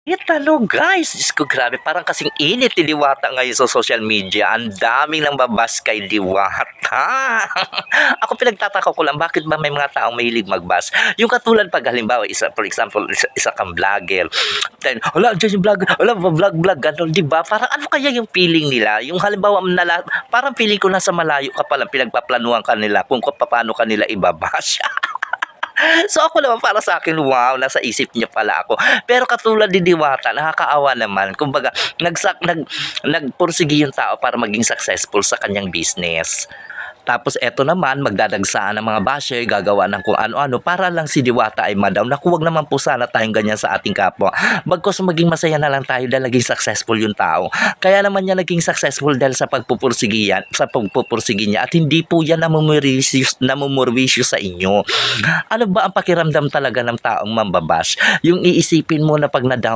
Talo guys, Diyos ko grabe parang kasing init ni Diwata ngayon sa social media. Ang daming nambabas kay Diwata. Ako pinagtataka ko lang bakit ba may mga taong mahilig magbas. Yung katulad pag halimbawa, for example, isa kang vlogger. Then, wala, dyan yung vlogger, wala, vlog, gano'n, di ba? Parang ano kaya yung feeling nila? Yung halimbawa, parang feeling ko nasa malayo ka palang pinagpaplanuhan kanila kung paano kanila ibabash. So ako naman para sa akin, wow, nasa isip niya pala ako. Pero katulad ni Diwata, nakakaawa naman. Kumbaga, nagpursige yung tao para maging successful sa kanyang business. Tapos eto naman, magdadagsaan ng mga basher, gagawa ng kung ano-ano para lang si Diwata ay madaw. Naku, wag naman po sana tayong ganyan sa ating kapwa. Bagkus maging masaya na lang tayo dahil naging successful yung tao. Kaya naman niya naging successful dahil sa pagpupursige niya at hindi po yan namumurwisyo sa inyo. Ano ba ang pakiramdam talaga ng taong mambabash? Yung iisipin mo na pag na-down